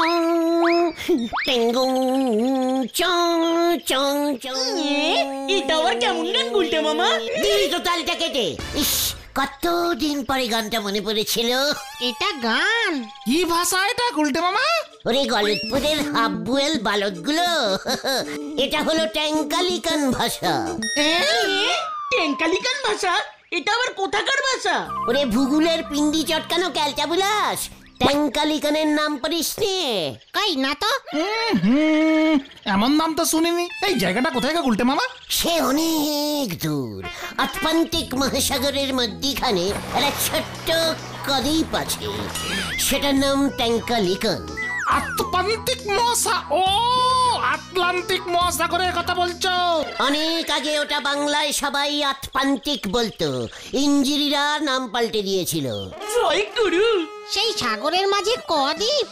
চং টেঙ্গুং চং চং চং। এটা আবার কেমন গান গুলটে মামা? দিলি তো তালটা কেটে। ইস, কতদিন পরে গানটা মনে পড়েছিল। এটা গান? কি ভাষা এটা গুলটে মামা? ওরে গলতপুরের হাফবুয়েল বালকগুলো, এটা হলো ট্যাঙ্কালিকান ভাষা। টেঙ্কালিকান ভাষা? এটা আবার কোথাকার ভাষা? ওরে ভূগোলের পিন্ডি চটকানো ক্যালটা বুলাস, ট্যাঙ্কালিকানের নাম পড়িস নি? কই না তো। এমন নাম তো শুনিনি। এই জায়গাটা কোথায় গো গুলটে মামা? সে অনেক দূর, আটলান্টিক মহাসাগরের মধ্যিখানে একটা ছোট্ট দ্বীপ আছে, সেটার নাম ট্যাঙ্কালিকান। আটলান্টিক মহাসা, ও আটলান্টিক মহাসাগরের কথা বলছো? অনেক আগে ওটা বাংলায় সবাই আটলান্টিক বলতো, ইঞ্জিরিরা নাম পাল্টে দিয়েছিল। জয় গুরু। সেই সাগরের মাঝে কদ্বীপ,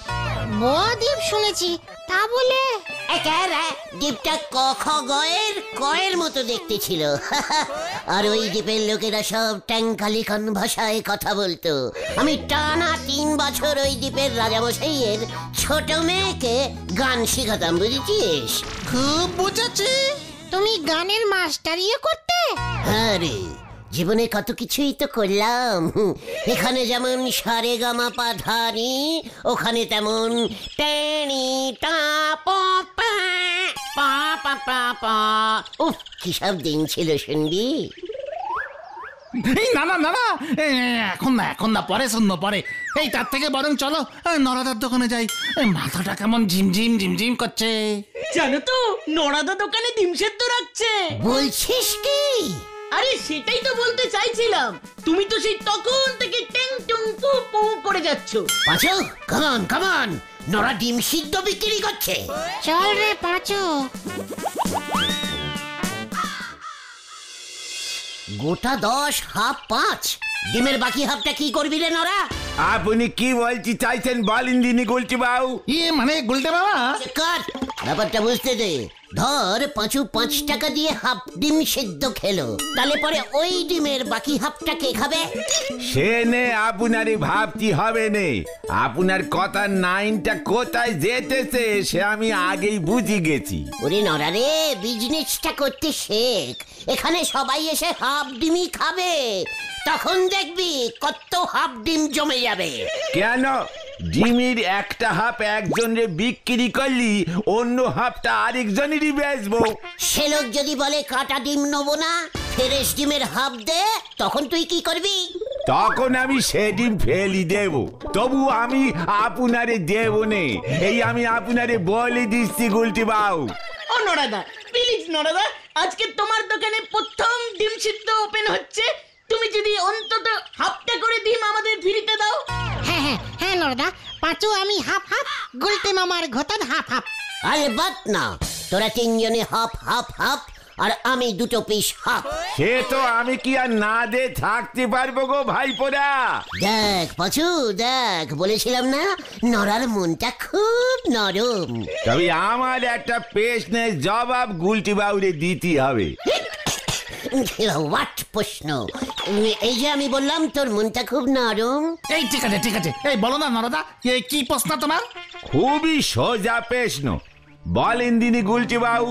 বদ্বীপ শুনেছি, তা বলে দ্বীপটা কয়ের মতো দেখতে ছিল। আর ওই দ্বীপের লোকেরা সব ট্যাঙ্কালিকান ভাষায় কথা বলতো। আমি টানা 3 বছর ওই দ্বীপের রাজামশাইয়ের ছোট মেয়েকে গান শিখাতাম, বুঝেছিস? খুব বুঝেছি। তুমি গানের মাস্টারিও করতে? হ্যাঁ রে, জীবনে কত কিছুই তো করলাম। এখানে যেমন সারে গামা পা ধানি, ওখানে তেমন টেনি টা পা পা পা পা পা পা। উফ, কি সব দিন ছিল শুনবি? এই না না না না, এখন না, পরে শুনবো পরে। এই তার থেকে বরং চলো নরাদার দোকানে যাই। মাথাটা কেমন ঝিমঝিম ঝিমঝিম করছে। জানো তো নড়াদা দোকানে ডিম সেদ্ধ রাখছে। বলছিস কি? আরে সেটাই তো বলতে চাইছিলাম, তুমি তো সেই তখন থেকে টেং টুং পু পু করে যাচ্ছ। পাঁচু, কামান, নরা ডিম সিদ্ধ বিক্রি করছে। চল রে পাঁচু। গোটা 10 হাফ 5, ডিমের বাকি হাফটা কি করবি রে নরা? আপনি কি বলতে চাইছেন বলেন দিনি গুলটি বাবু। মানে গুলটে মামা, কাট, ব্যাপারটা বুঝতে দে। ধর পাঁচু 5 টাকা দিয়ে হাফ ডিম সিদ্ধ খেলো, তাহলে পরে ওই ডিমের বাকি হাফটা কে খাবে? সে নে আপনারই ভাবতে হবে নে। আপনার কথার নাইনটা কোথায় যেতেছে সে আমি আগেই বুঝে গেছি। ওরে নরা রে, বিজনেসটা করতে শেখ। এখানে সবাই এসে হাফ ডিমই খাবে, তখন দেখবি কত হাফ ডিম জমে যাবে। কেন? ডিমের একটা হাফ একজনে বিক্রি করলি অন্য হাফটা আরেকজনেরই বেচবো। সে লোক যদি বলে কাটা ডিম নেবো না, ফ্রেশ ডিমের হাফ দে, তখন তুই কি করবি? তখন আমি সে ডিম ফেলি দেব, তবু আমি আপনারে দেব নে। এই আমি আপনারে বলে দিচ্ছি গুলটি বাবু। ও নড়াদা, প্লিজ নড়াদা, আজকে তোমার দোকানে প্রথম ডিম সিদ্ধ ওপেন হচ্ছে, তুমি যদি অন্তত হাফটা করে ডিম আমাদের ফ্রিতে দাও। হ্যাঁ হ্যাঁ হ্যাঁ নরদা, পাঁচু আমি হাফ হাফ, গুলটে মামার ঘোতন হাফ হাফ। আলবাত না, তোরা 3 জনে হাফ হাফ হাফ, আর আমি 2 পিস হাফ। সে তো আমি কি আর না দে থাকতে পারবো গো ভাইপোরা। দেখ পাঁচু, দেখ, বলেছিলাম না নরার মনটা খুব নরম। তবে আমার একটা প্রশ্নের জবাব গুলটি বাবুরে দিতে হবে। হোয়াট প্রশ্ন? এই যে আমি বললাম তোর মনটা খুব নরম। এই ঠিক আছে, এই বলো না নরদা, কি প্রশ্ন তোমার? খুবই সোজা প্রশ্ন। বলেন দিনি গুলটি বাবু,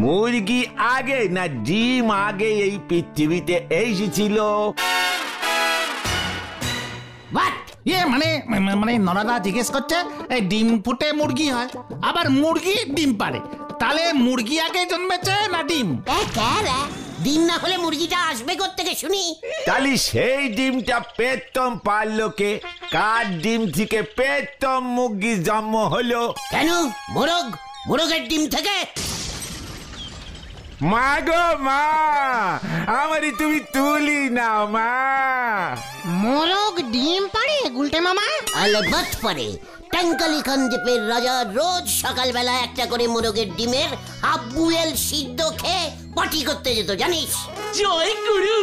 মুরগি আগে না ডিম আগে এই পৃথিবীতে এসেছিল? মানে নরদা জিজ্ঞেস করছে, এই ডিম ফুটে মুরগি হয়, আবার মুরগি ডিম পারে, তাহলে মুরগি আগে জন্মেছে না ডিম? ডিম না হলে মুরগিটা আসবে কোত্থেকে শুনি? তাহলে সেই ডিমটা পেতম পারলো কে? কার ডিম থেকে পেতম মুরগি জন্ম হলো? কেন? মোরগের ডিম থেকে? মা গো মা, আমারই তুমি তুলি নাও মা। মোরগ ডিম পারে গুলটে মামা? আলবাত পারে। ট্যাঙ্কালিকান দ্বীপের রাজা রোজ সকালবেলা একটা করে মোরগের ডিমের হাফ বুয়েল সিদ্ধ খেয়ে পটি করতে যেত, জানিস? জয় গুরু।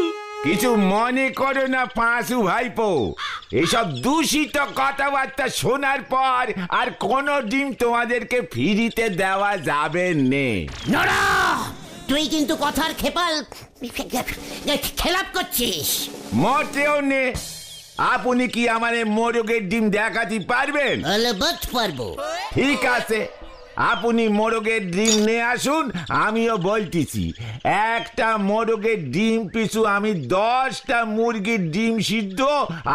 কিছু মনে করো না পাঁচু ভাইপো, এসব দূষিত কথাবার্তা শোনার পর আর কোনো ডিম তোমাদেরকে ফ্রিতে দেওয়া যাবে নে। নড়া, তুই কিন্তু কথার খেলাপ করছিস। মোটেও নে। আপনি কি আমার মোরগের ডিম দেখাতে পারবেন? আলবাত পারবো। ঠিক আছে, আপনি মোরগের ডিম নিয়ে আসুন, আমিও বলতেছি একটা মোরগের ডিম পিছু আমি 10টা মুরগির ডিম সিদ্ধ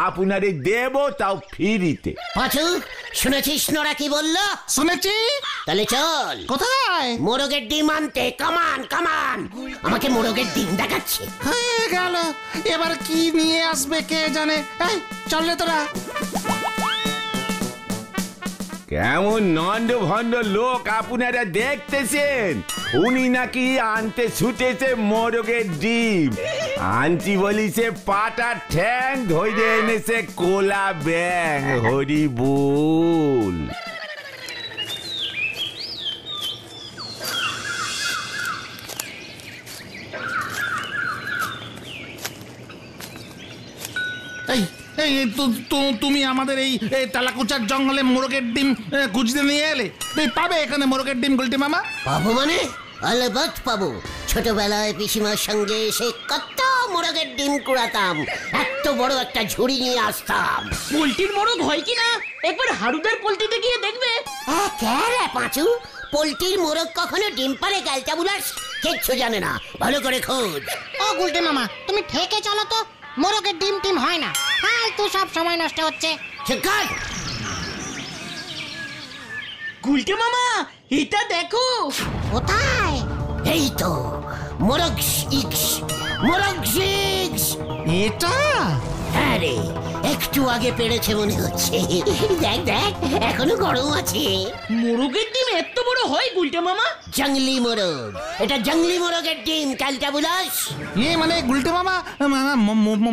আপনারে দেব, তাও ফ্রিতে। পাঁচু, শুনেছিস নোরা কি বললো? শুনেছি। তাহলে চল। কোথায়? মোরগের ডিম আনতে। কামান কামান। আমাকে মোরগের ডিম দেখাচ্ছে। হয়ে গেল, এবার কি নিয়ে আসবে কে জানে। এই চল রে তোরা। কেমন নন্দ ভন্ড লোক আপনারা দেখতেছেন, উনি নাকি আনতে ছুটেছে মোরগের ডিম, আনছি বলিছে পাটার ঠ্যাং, ধরে এনেছে কোলা ব্যাং। হরি বল। এই এই তুমি আমাদের এই তালাকুচার জঙ্গলে মোরগের ডিম খুঁজতে নিয়ে এলে, তুই পাবে এখানে মোরগের ডিম গুলটি মামা? পাবো মানে? আলবাত পাবো। ছোটবেলায় পিসিমার সঙ্গে এসে কত মোরগের ডিম কুড়াতাম, এত বড় একটা ঝুড়ি নিয়ে আসতাম। পোল্ট্রির মোরগ হয় কিনা একবার হারুদার পোল্ট্রিতে গিয়ে দেখবে। কে রে পাঁচু? পোল্ট্রির মোরগ কখনো ডিম পারে গালটা বুলাস? কিচ্ছু জানে না, ভালো করে খোঁজ। ও গুলটে মামা, তুমি ঠেকে চলো তো, মোরগের ডিম টিম হয় না। ফালতু সব সময় নষ্ট হচ্ছে। ঠিক কর। গুলটে মামা, এটা দেখো। কোথায়? এই তো মোরগ ইক্স, মোরগ সিক্স। এটা? হ্যাঁ রে, একটু আগে পেড়েছে মনে হচ্ছে। দেখ দেখ, এখনো গরম আছে। মোরগের ডিম এত বড় হয় গুলটে মামা? জঙ্গলি মোরগ, এটা জঙ্গলি মোরগের ডিম। কালটা বুলাস? মানে গুলটে মামা,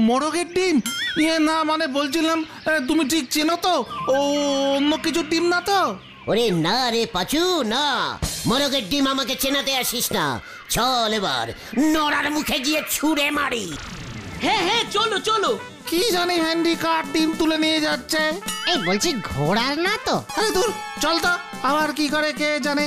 মোরগের ডিম? না মানে বলছিলাম, তুমি ঠিক চেনো তো? ও অন্য কিছু ডিম না তো? ওরে না রে পাচু, না, মোরগের ডিম আমাকে চেনাতে আসিস না। চল এবার নড়ার মুখে গিয়ে ছুঁড়ে মারি। হ্যাঁ হ্যাঁ, চলো চলো। কি জানি হ্যান্ডি কার ডিম তুলে নিয়ে যাচ্ছে। এই বলছি ঘোড়ার না তো? আরে দূর, চল তো, আবার কি করে কে জানে।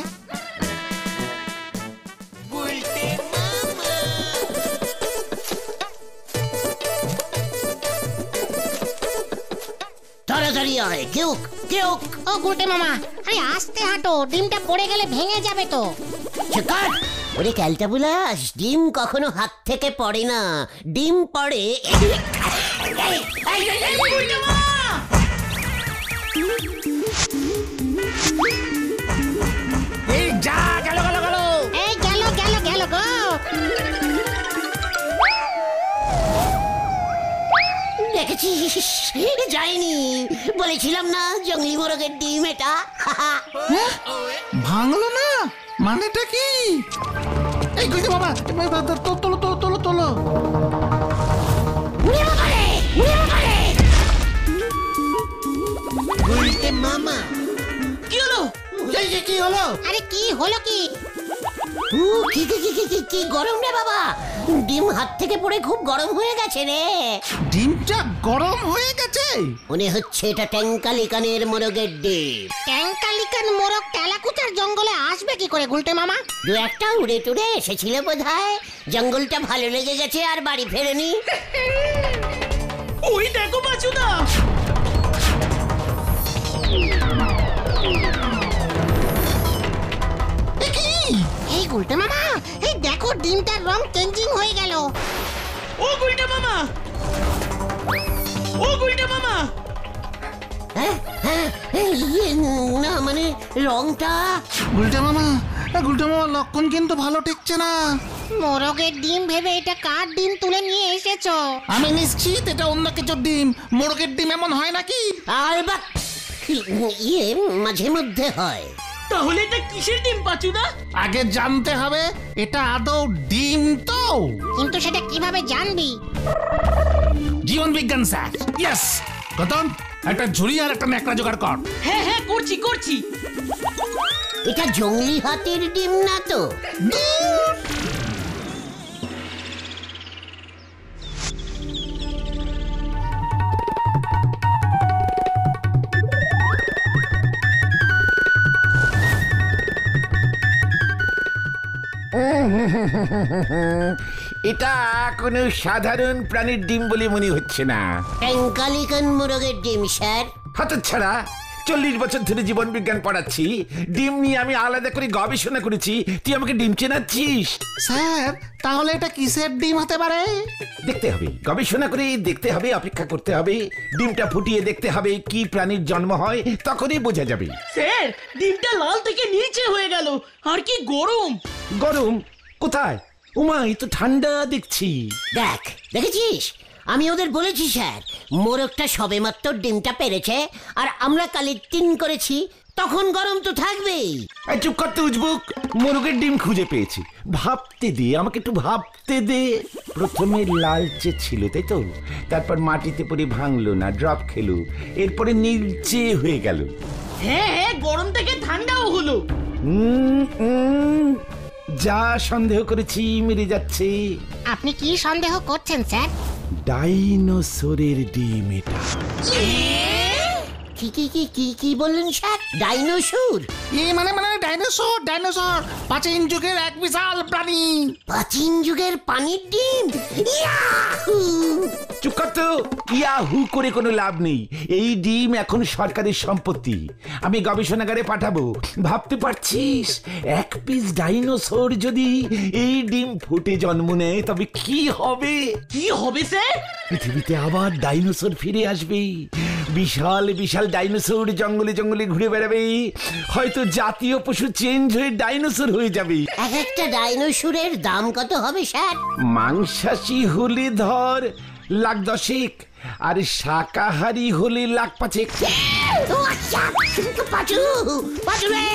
তাড়াতাড়ি আয়, কেউক কেউক। ও গুলটে মামা, আরে আস্তে হাঁটো, ডিমটা পড়ে গেলে ভেঙে যাবে তো। চিকার। ওরে ক্যালটা বুলাস, ডিম কখনো হাত থেকে পড়ে না, ডিম পড়ে। গুলটে মামা! এই যা, গেল গেল গেল। এই গেল গেল গেল গো। দেখেছিস, যায়নি। বলেছিলাম না জঙ্গলি মোরগের ডিম এটা। ভাঙলো না? মানেটা কি? এই গুলটে মামা, তোলো তোলো তোলো তোলো। গুলটে মামা, কি হলো? কি হলো? আরে কি হলো কি? কি গরম রে বাবা, ডিম হাত থেকে পড়ে খুব গরম হয়ে গেছে রে। ডিমটা গরম হয়ে গেছে? মনে হচ্ছে এটা ট্যাঙ্কালিকানের মোরগের ডিম। ট্যাঙ্কালিকান মোরগ তেলাকুচার জঙ্গলে আসবে কি করে গুলটে মামা? দু একটা উড়ে টুড়ে এসেছিল বোধহয়, জঙ্গলটা ভালো লেগে গেছে আর বাড়ি ফেরেনি। ওই দেখো বাচুদা। এই গুলটে মামা, এই দেখো ডিমটার রং চেঞ্জিং হয়ে গেল। ও গুলটে মামা, ও গুলটে মামা! হ্যাঁ হ্যাঁ, না মানে রংটা। গুলটে মামা, লক্ষণ কিন্তু ভালো ঠেকছে না। মোরগের ডিম ভেবে এটা কার ডিম তুলে নিয়ে এসেছো? আমি নিশ্চিত এটা অন্য কিছু ডিম। মোরগের ডিম এমন হয় নাকি? আর বা মাঝে মধ্যে হয়। তাহলে এটা কিসের ডিম পাচুদা? আগে জানতে হবে এটা আদৌ ডিম তো। কিন্তু সেটা কিভাবে জানবি? জীবন বিজ্ঞান স্যার। ইয়েস। কতন, একটা ঝুড়ি আর একটা ন্যাকড়া জোগাড় কর। হ্যাঁ হ্যাঁ, করছি করছি। এটা জঙ্গলি হাতির ডিম না তো? এটা কোনো সাধারণ প্রাণীর ডিম বলে মনে হচ্ছে না। ট্যাঙ্কালিকান মোরগের ডিম স্যার। হতচ্ছাড়া, 40 বছর ধরে জীবন বিজ্ঞান পড়াচ্ছি, ডিম নিয়ে আমি আলাদা করে গবেষণা করেছি, তুই আমাকে ডিম চেনাচ্ছিস? স্যার তাহলে এটা কিসের ডিম হতে পারে? দেখতে হবে, গবেষণা করে দেখতে হবে, অপেক্ষা করতে হবে, ডিমটা ফুটিয়ে দেখতে হবে কি প্রাণীর জন্ম হয়, তখনই বোঝা যাবে। স্যার ডিমটা লাল থেকে নীলচে হয়ে গেল, আর কি গরম! গরম কোথায়? উমা, এই তো ঠান্ডা দেখছি। দেখেছিস, আমি ওদের বলেছি স্যার, মোরগটা সবেমাত্র ডিমটা পেরেছে আর আমরা কালি 3 করেছি, তখন গরম তো থাকবেই। এই চুপ করতে উজবুক, মোরগের ডিম খুঁজে পেয়েছি, ভাবতে দে, আমাকে একটু ভাবতে দে। প্রথমে লালচে ছিল তাই তো, তারপর মাটিতে পড়ে ভাঙলো না, ড্রপ খেলো, এরপরে নীলচে হয়ে গেল। হ্যাঁ হ্যাঁ, গরম থেকে ঠান্ডাও হলো। যা সন্দেহ করেছি মেরে যাচ্ছে। আপনি কি সন্দেহ করছেন স্যার? ডাইনোসরের ডিম এটা। কি বললেন স্যার? ডাইনোসর? মানে ডাইনোসর, ডাইনোসর প্রাচীন যুগের এক বিশাল প্রাণী। প্রাচীন যুগের পানির ডিম? ইয়াহু! চুপ কর তো, ইয়াহু করে কোনো লাভ নেই। এই ডিম এখন সরকারের সম্পত্তি, আমি গবেষণাগারে পাঠাবো। ভাবতে পারছিস, 1 পিস ডাইনোসর যদি এই ডিম ফুটে জন্ম নেয় তবে কি হবে? কি হবে স্যার? পৃথিবীতে আবার ডাইনোসর ফিরে আসবে, বিশাল বিশাল ডাইনোসর জঙ্গলে জঙ্গলে ঘুরে বেড়াবে, হয়তো জাতীয় পশু চেঞ্জ হয়ে ডাইনোসর হয়ে যাবে। এক একটা ডাইনোসরের দাম কত হবে স্যার? মাংসাশী হলে ধর 1,10,000, আর শাকাহারি হলে 1,05,000। ও আচ্ছা, পাচু পাচু রে!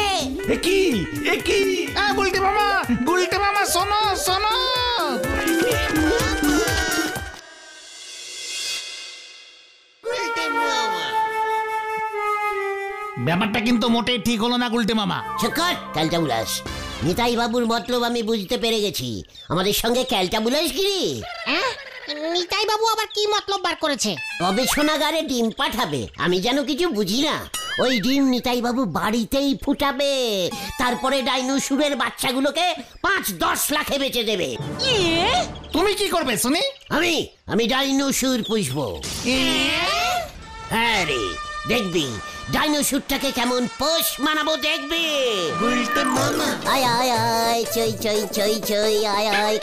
একই গুলটে মামা শোনো শোনো। ব্যাপারটা কিন্তু মোটেই ঠিক হলো না গুলটে মামা। চকট ক্যালটা বুলাস, নিতাই বাবুর মতলব আমি বুঝতে পেরে গেছি। আমাদের সঙ্গে ক্যালটা বুলাস গিরি। নিতাই বাবু আবার কি মতলব বার করেছে? গবেষণাগারে ডিম পাঠাবে, আমি যেন কিছু বুঝি না। ওই ডিম নিতাই বাবু বাড়িতেই ফুটাবে, তারপরে ডাইনোসরের বাচ্চাগুলোকে 5-10 লাখে বেচে দেবে। তুমি কি করবে শুনি? আমি ডাইনোসর পুষবো। হ্যাঁ রে, দেখবি ডাইনোসরটাকে কেমন পোষ মানাবো, দেখবি। আয় আয় আয় চই চই চই চই আয় আয়,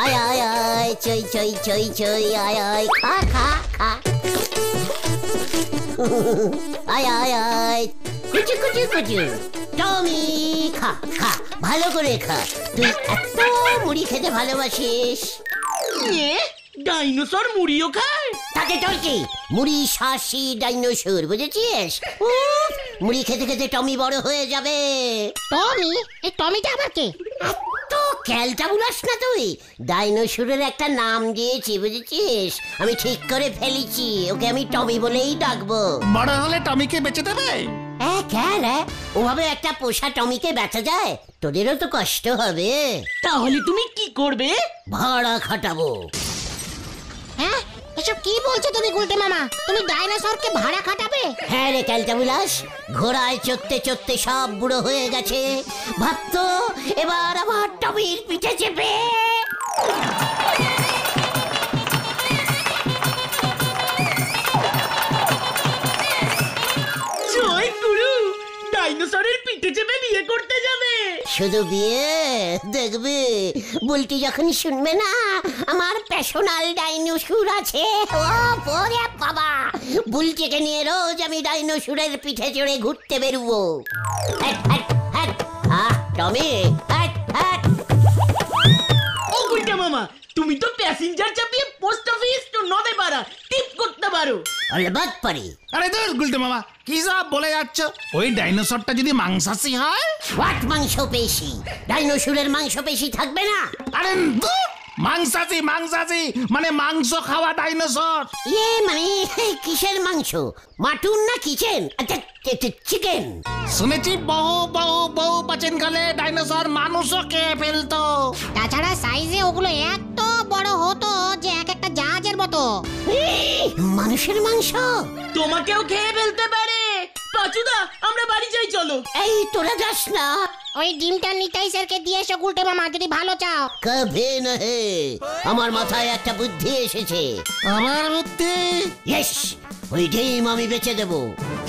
আয় আয় আয় চই চই চই চই আয় আয়, খা খা খা। আয় আয় আয় কুচু কুচু কুচু, টমি খা খা, ভালো করে খা, তুই এত মুড়ি খেতে ভালোবাসিস। ডাইনোসর মুড়িও খায়? তাতে তোর কি, মুড়ি শাসি ডাইনোসর, বুঝেছিস? মুড়ি খেতে খেতে টমি বড় হয়ে যাবে। টমি? এই টমিটা আবার কে? তো ক্যালটা বুলাস না তুই, ডাইনোসরের একটা নাম দিয়েছি, বুঝেছিস? আমি ঠিক করে ফেলেছি, ওকে আমি টমি বলেই ডাকবো। বড় হলে টমিকে বেচে দেবে? কেন ওভাবে একটা পোষা টমিকে বেচা যায়? তোদেরও তো কষ্ট হবে। তাহলে তুমি কি করবে? ভাড়া খাটাবো। হ্যাঁ, এসব কি বলছো তুমি গুলটে মামা? তুমি ডাইনোসরকে ভাড়া খাটাবে? হ্যাঁ রে ক্যালটা বুলাস, ঘোড়ায় চড়তে চড়তে সব বুড়ো হয়ে গেছে, ভাবতো এবার আমার টমির পিঠে চেপে। জয় গুরু, ডাইনোসরের পিঠে চেপে বিয়ে করতে যাবে। শুধু বিয়ে দেখবে, বুলটি যখন শুনবে না আমার প্যাশনাল ডাইনোসর আছে, ও ওরে বাবা, বুলটিকে নিয়ে রোজ আমি ডাইনোসরের পিঠে চড়ে ঘুরতে বেরুবো। টমি, ও গুলটা মামা, তুমি তো প্যাসেঞ্জার চাপিয়ে পোস্ট অফিস টু নদেপাড়া টিপ করতে পারো। অলবাত পারি। আরে দূর গুলটে মামা, কি সব বলে যাচ্ছ? ওই ডাইনোসরটা যদি মাংসাশী হয়? হোয়াট মাংসপেশি? ডাইনোসরের মাংসপেশি থাকবে না? আরে দূর, মাংসাশী মানে মাংস খাওয়া ডাইনোসর। মানে কিসের মাংস? মাটুন না কিচেন? আচ্ছা চিকেন। শুনেছি বহু প্রাচীনকালে ডাইনোসর মানুষও খেয়ে ফেলতো। তাছাড়া সাইজে ওগুলো এত বড় হতো যে এক একটা জাহাজের মতো। মানুষের মাংস তোমাকেও খেয়ে ফেলতে পারে। পাচুদা, আমরা বাড়ি যাই, চলো। এই তোরা যাস না। ওই ডিমটা নিতাই স্যারকে দিয়ে এসো গুলটে মামা, যদি ভালো চাও। কবে না হে, আমার মাথায় একটা বুদ্ধি এসেছে। আমার বুদ্ধি? ইয়েস, ওই ডিম আমি বেচে দেবো।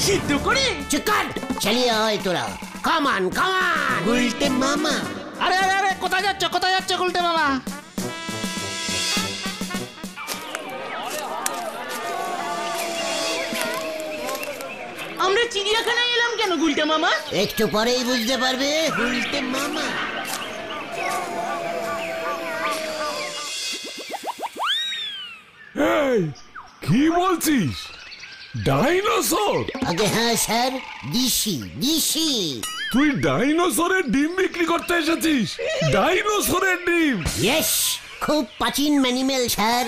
সিদ্ধ করে? চিকাট চালিয়ে হয় তোরা। কামান কামান। গুলটে মামা। আরে আরে আরে কোথায় যাচ্ছ গুলটে মামা? আমরা চিড়িয়াখানায় এলাম কেন গুলটে মামা? একটু পরেই বুঝতে পারবে। গুলটে মামা। এই কি বলছিস? ডাইনোসর? আগে হ্যাঁ স্যার, দিশি দিশি। তুই ডাইনোসরের ডিম বিক্রি করতে এসেছিস? ডাইনোসরের ডিম? ইয়েস, খুব প্রাচীন অ্যানিমেল স্যার।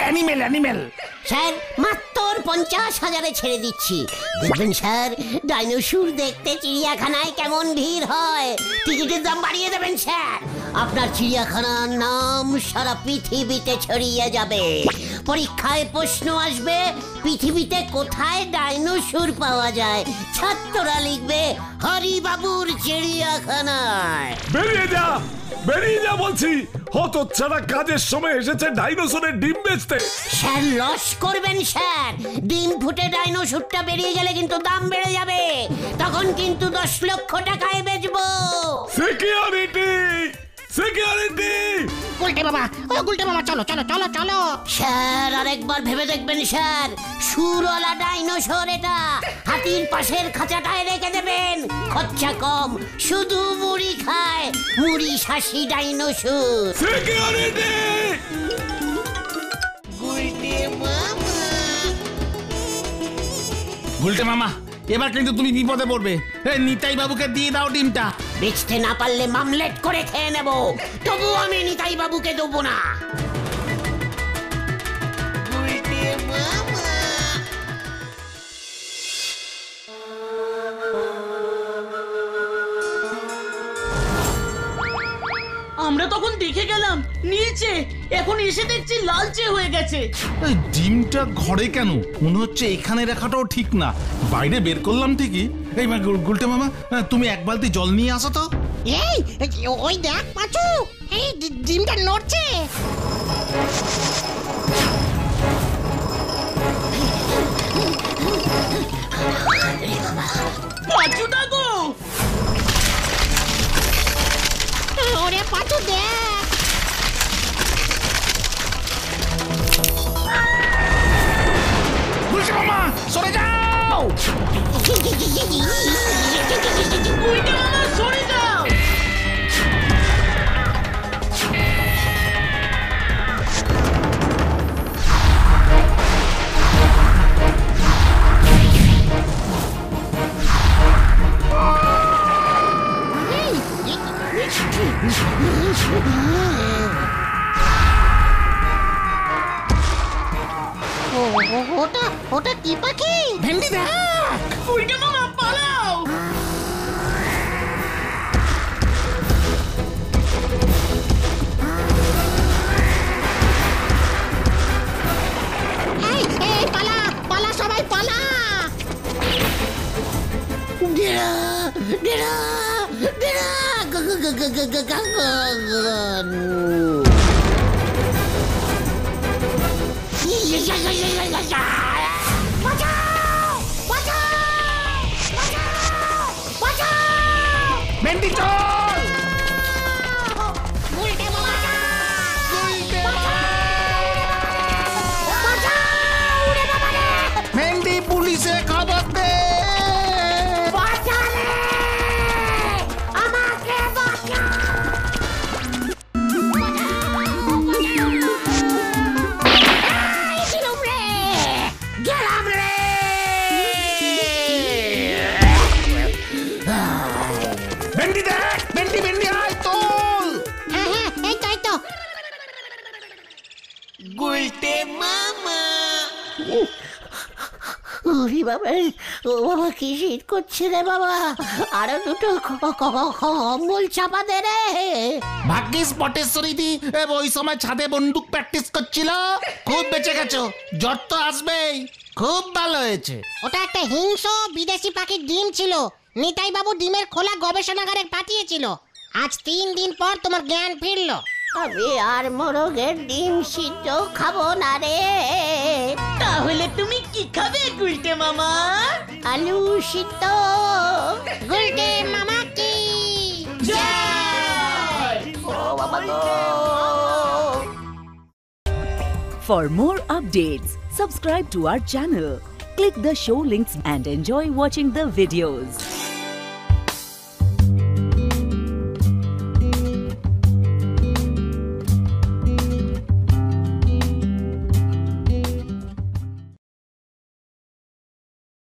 অ্যানিমেল। স্যার মাত্র 50,000-এ ছেড়ে দিচ্ছি। দেখবেন স্যার, ডাইনোসর দেখতে চিড়িয়াখানায় কেমন ভিড় হয়। টিকিটের দাম বাড়িয়ে দেবেন স্যার। আপনার চিড়িয়াখানার নাম সারা পৃথিবীতে ছড়িয়ে যাবে। পরীক্ষায় প্রশ্ন আসবে, পৃথিবীতে কোথায় ডাইনোসর পাওয়া যায়? ছাত্ররা লিখবে হরিবাবুর চিড়িয়াখানায়। বেরিয়ে যা বলছি। হতচ্ছাড়া কাজের সময় এসেছে ডাইনোসরের ডিম বেচতে। স্যার লস করবেন স্যার। ডিম ফুটে ডাইনোসরটা বেরিয়ে গেলে কিন্তু দাম বেড়ে যাবে। তখন কিন্তু 10 লক্ষ টাকায় বেচবো। সিকিউরিটি! গুলটে মামা, ও গুলটে মামা, চলো চলো চলো চলো। স্যার আরেকবার ভেবে দেখবেন স্যার। সুরওয়ালা ডাইনোসর এটা। হাতির পাশের খাঁচাটায় রেখে দেবেন। খরচা কম, শুধু মুড়ি খায়। মুড়ি শাসি ডাইনোসর। সিকিউরিটি! গুলটে মামা, এবার কিন্তু তুমি বিপদে পড়বে। নিতাই বাবুকে দিয়ে দাও ডিমটা। বেচতে না পারলে মামলেট করে খেয়ে নেব। তবু আমি নিতাই বাবুকে দেবো না। আমরা তখন দেখে গেলাম নীলচে, এখন এসে দেখছি লালচে হয়ে গেছে। এই ডিমটা ঘরে কেন? মনে হচ্ছে এখানে রাখাটাও ঠিক না। বাইরে বের করলাম ঠিকই। এই গুলটে মামা, তুমি এক বালতি জল নিয়ে আসো তো। এই ওই দেখ পাঁচু, এই ডিমটা নড়ছে। পাঁচুদা গো! ওরে পাঁচু দেখ। গুলটে মামা সরে যাও। গুলটে মামা সরে যাও। ওটা কি পাখি? ভেন্ডি দেখ। গুলটে মামা পালাও। এই পালা পালা, সবাই পালা। ডেরা ডেরা ডেরা। ভেন্ডি চল। গুলটে মামা, ভেন্ডি পুলিশে খবর দে। ভেন্ডি দেখ, ভেন্ডি আয় তোল। হ্যাঁ হ্যাঁ, এই তো এই তো। ওরে বাবা, ও বাবা কি শীত করছে রে বাবা। আরো দুটো কম্বল চাপা দে রে। ভাগ্যিস পটেশ্বরী দি ওই সময় ছাদে বন্দুক প্র্যাকটিস করছিল। খুব বেঁচে গেছো। জ্বর তো আসবেই। খুব ভালো হয়েছে। ওটা একটা হিংস্র বিদেশি পাখির ডিম ছিল। নিতাই বাবু ডিমের খোলা গবেষণাগারে পাঠিয়েছিল। আজ 3 দিন পর তোমার জ্ঞান ফিরলো। আমি আর মোরগের ডিম সিদ্ধ খাবো না রে। তাহলে তুমি কি খাবে গুলটে মামা। আলু সিদ্ধ। গুলটে মামা কি For more updates, subscribe to our channel, click the show links and enjoy watching the videos.